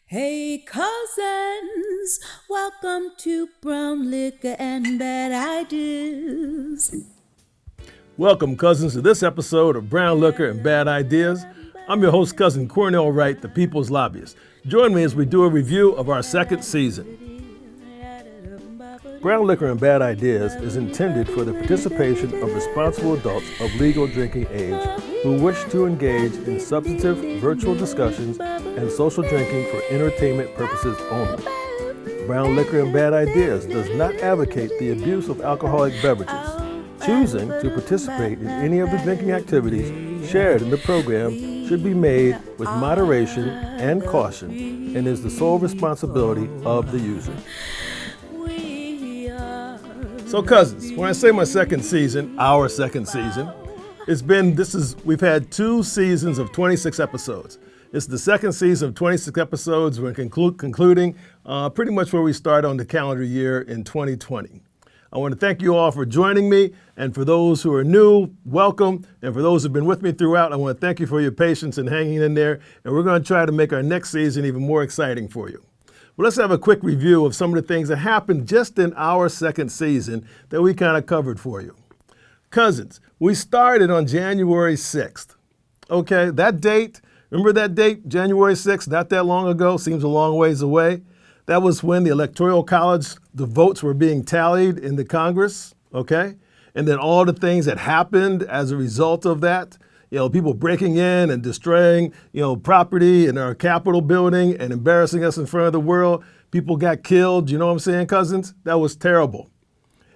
Hey cousins, welcome to Brown Liquor and Bad Ideas. Welcome, cousins, to this episode of Brown Liquor and Bad Ideas. I'm your host, Cousin Cornell Wright, the People's Lobbyist. Join me as we do a review of our second season. Brown Liquor and Bad Ideas is intended for the participation of responsible adults of legal drinking age who wish to engage in substantive virtual discussions and social drinking for entertainment purposes only. Brown Liquor and Bad Ideas does not advocate the abuse of alcoholic beverages. Choosing to participate in any of the drinking activities shared in the program should be made with moderation and caution and is the sole responsibility of the user. So cousins, when I say my second season, our second season, we've had 2 seasons of 26 episodes. It's the second season of 26 episodes. We're concluding pretty much where we start on the calendar year in 2020. I want to thank you all for joining me, and for those who are new, welcome, and for those who've been with me throughout, I want to thank you for your patience and hanging in there, and we're going to try to make our next season even more exciting for you. Well, let's have a quick review of some of the things that happened just in our second season that we kind of covered for you. Cousins, we started on January 6th. Okay, that date, remember that date, January 6th, not that long ago, seems a long ways away. That was when the Electoral College, the votes were being tallied in the Congress, okay? And then all the things that happened as a result of that, people breaking in and destroying, property in our Capitol building and embarrassing us in front of the world. People got killed, you know what I'm saying, cousins? That was terrible.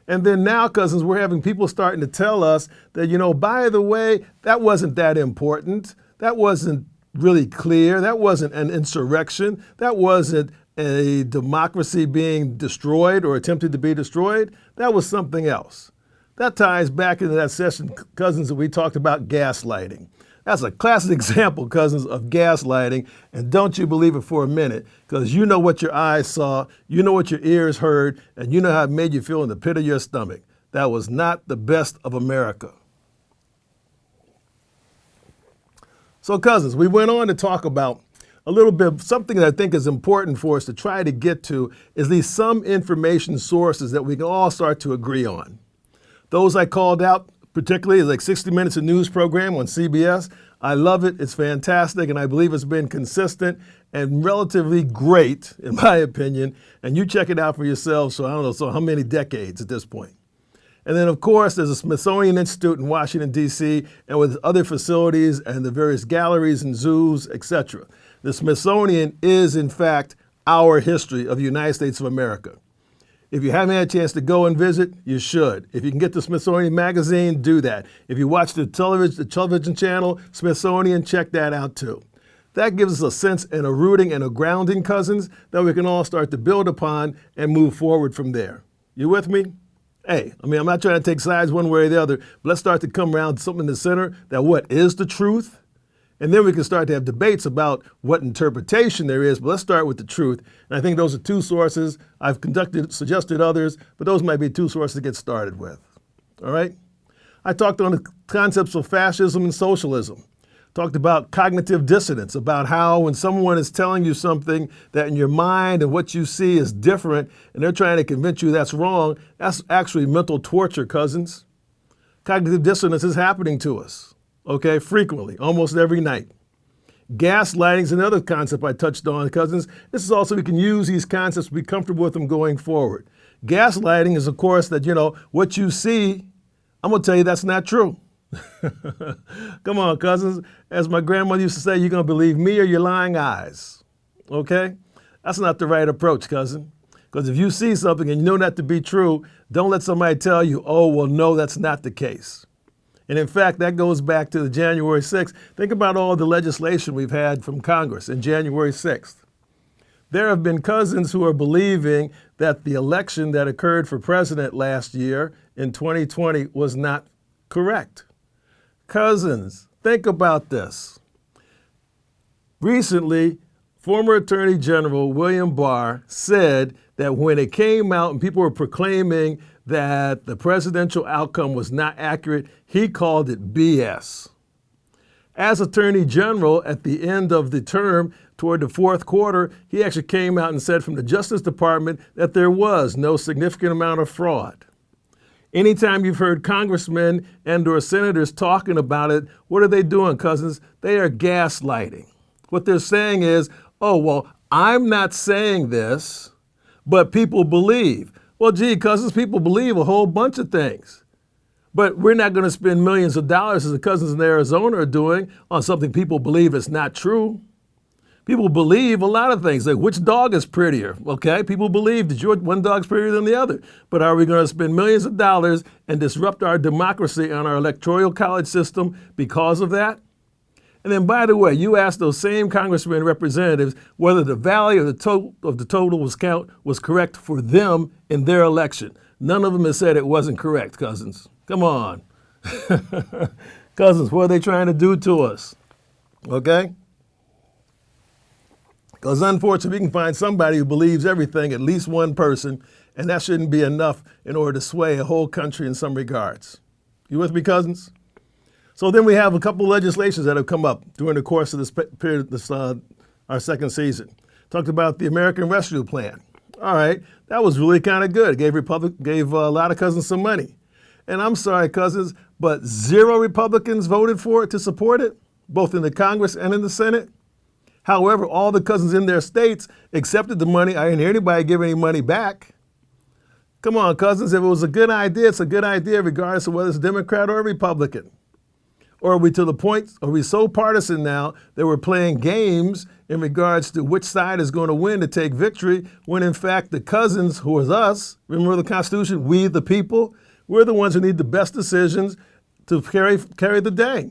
And then now, cousins, we're having people starting to tell us that, by the way, that wasn't that important. That wasn't really clear. That wasn't an insurrection. That wasn't a democracy being destroyed or attempted to be destroyed. That was something else. That ties back into that session, cousins, that we talked about gaslighting. That's a classic example, cousins, of gaslighting, and don't you believe it for a minute, because you know what your eyes saw, you know what your ears heard, and you know how it made you feel in the pit of your stomach. That was not the best of America. So, cousins, we went on to talk about a little bit, something that I think is important for us to try to get to is these some information sources that we can all start to agree on. Those I called out particularly is like 60 Minutes, a news program on CBS. I love it. It's fantastic, and I believe it's been consistent and relatively great, in my opinion. And you check it out for yourselves. So I don't know, so how many decades at this point? And then, of course, there's a Smithsonian Institute in Washington, D.C., and with other facilities and the various galleries and zoos, etc. The Smithsonian is, in fact, our history of the United States of America. If you haven't had a chance to go and visit, you should. If you can get the Smithsonian Magazine, do that. If you watch the television channel, Smithsonian, check that out too. That gives us a sense and a rooting and a grounding, cousins, that we can all start to build upon and move forward from there. You with me? Hey, I'm not trying to take sides one way or the other, but let's start to come around to something in the center that what is the truth? And then we can start to have debates about what interpretation there is, but let's start with the truth. And I think those are 2 sources. I've suggested others, but those might be 2 sources to get started with. All right? I talked on the concepts of fascism and socialism. Talked about cognitive dissonance, about how when someone is telling you something that in your mind and what you see is different, and they're trying to convince you that's wrong, that's actually mental torture, cousins. Cognitive dissonance is happening to us. Okay, frequently, almost every night. Gaslighting is another concept I touched on, cousins. This is also, we can use these concepts to be comfortable with them going forward. Gaslighting is, of course, that, what you see, I'm going to tell you that's not true. Come on, cousins. As my grandmother used to say, you're going to believe me or your lying eyes. Okay? That's not the right approach, cousin. Because if you see something and you know that to be true, don't let somebody tell you, oh, well, no, that's not the case. And in fact, that goes back to the January 6th. Think about all the legislation we've had from Congress in January 6th. There have been cousins who are believing that the election that occurred for president last year in 2020 was not correct. Cousins, think about this. Recently, former Attorney General William Barr said that when it came out and people were proclaiming that the presidential outcome was not accurate, he called it BS. As Attorney General at the end of the term, toward the fourth quarter, he actually came out and said from the Justice Department that there was no significant amount of fraud. Anytime you've heard congressmen and or senators talking about it, what are they doing, cousins? They are gaslighting. What they're saying is, oh, well, I'm not saying this, but people believe. Well, gee, cousins, people believe a whole bunch of things. But we're not going to spend millions of dollars, as the cousins in Arizona are doing, on something people believe is not true. People believe a lot of things, like which dog is prettier, okay? People believe that one dog's prettier than the other. But are we going to spend millions of dollars and disrupt our democracy and our electoral college system because of that? And then, by the way, you asked those same congressmen and representatives whether the value of the total was correct for them in their election. None of them has said it wasn't correct, cousins. Come on. Cousins, what are they trying to do to us? Okay? Because unfortunately, we can find somebody who believes everything, at least one person, and that shouldn't be enough in order to sway a whole country in some regards. You with me, cousins? So then we have a couple of legislations that have come up during the course of this period, our second season. Talked about the American Rescue Plan. All right, that was really kind of good. It gave a lot of cousins some money. And I'm sorry, cousins, but 0 Republicans voted for it to support it, both in the Congress and in the Senate. However, all the cousins in their states accepted the money. I didn't hear anybody give any money back. Come on, cousins, if it was a good idea, it's a good idea regardless of whether it's Democrat or Republican. Or are we to the point, are we so partisan now that we're playing games in regards to which side is going to win to take victory, when in fact the cousins, who is us, remember the Constitution, we the people, we're the ones who need the best decisions to carry the day.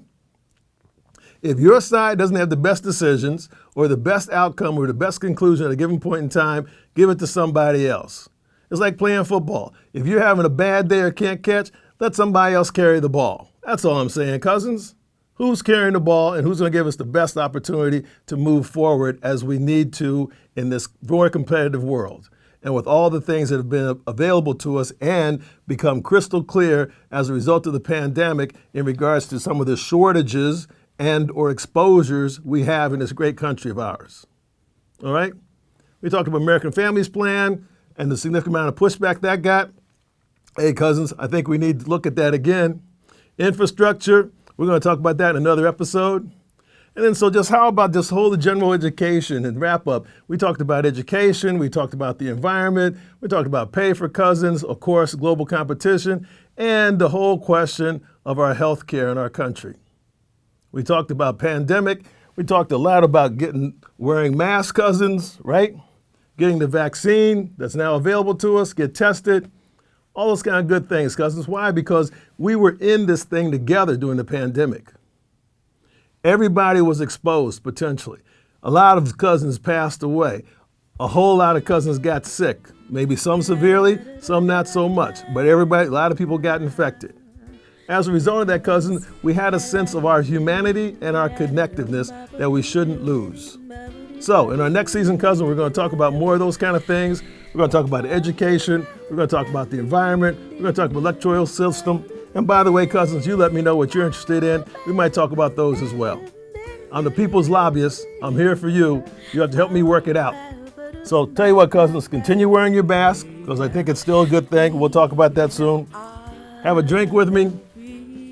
If your side doesn't have the best decisions or the best outcome or the best conclusion at a given point in time, give it to somebody else. It's like playing football. If you're having a bad day or can't catch, let somebody else carry the ball. That's all I'm saying, cousins. Who's carrying the ball and who's going to give us the best opportunity to move forward as we need to in this more competitive world? And with all the things that have been available to us and become crystal clear as a result of the pandemic in regards to some of the shortages and or exposures we have in this great country of ours. All right? We talked about American Families Plan and the significant amount of pushback that got. Hey, cousins, I think we need to look at that again. Infrastructure, we're going to talk about that in another episode. And then so just how about this whole general education and wrap up? We talked about education, we talked about the environment, we talked about pay for cousins, of course, global competition, and the whole question of our health care in our country. We talked about pandemic. We talked a lot about wearing masks, cousins, right? Getting the vaccine that's now available to us, get tested, all those kind of good things, cousins. Why? Because we were in this thing together during the pandemic. Everybody was exposed, potentially. A lot of cousins passed away. A whole lot of cousins got sick. Maybe some severely, some not so much. But a lot of people got infected. As a result of that, cousin, we had a sense of our humanity and our connectiveness that we shouldn't lose. So in our next season, cousin, we're going to talk about more of those kind of things. We're going to talk about education. We're going to talk about the environment. We're going to talk about the electoral system. And by the way, cousins, you let me know what you're interested in. We might talk about those as well. I'm the people's lobbyist. I'm here for you. You have to help me work it out. So tell you what, cousins, continue wearing your mask because I think it's still a good thing. We'll talk about that soon. Have a drink with me.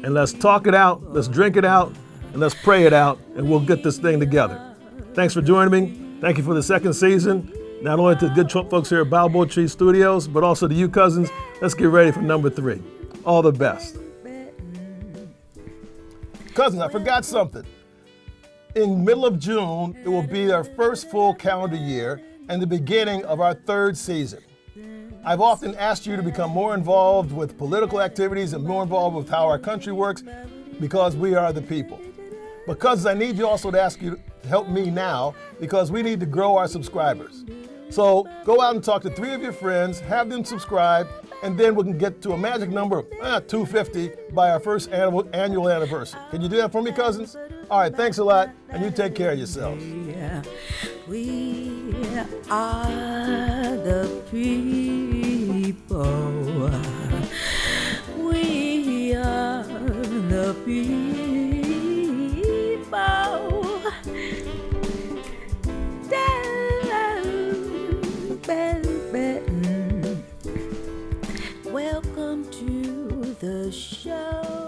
And let's talk it out, let's drink it out, and let's pray it out, and we'll get this thing together. Thanks for joining me. Thank you for the second season. Not only to the good folks here at Balboa Tree Studios, but also to you cousins. Let's get ready for number 3. All the best. Cousins, I forgot something. In middle of June, it will be our first full calendar year and the beginning of our 3rd season. I've often asked you to become more involved with political activities and more involved with how our country works because we are the people. Because I need you also to ask you to help me now because we need to grow our subscribers. So go out and talk to 3 of your friends, have them subscribe, and then we can get to a magic number of 250 by our first annual anniversary. Can you do that for me, cousins? All right, thanks a lot, and you take care of yourselves. We are the people. We are the people. Welcome to the show.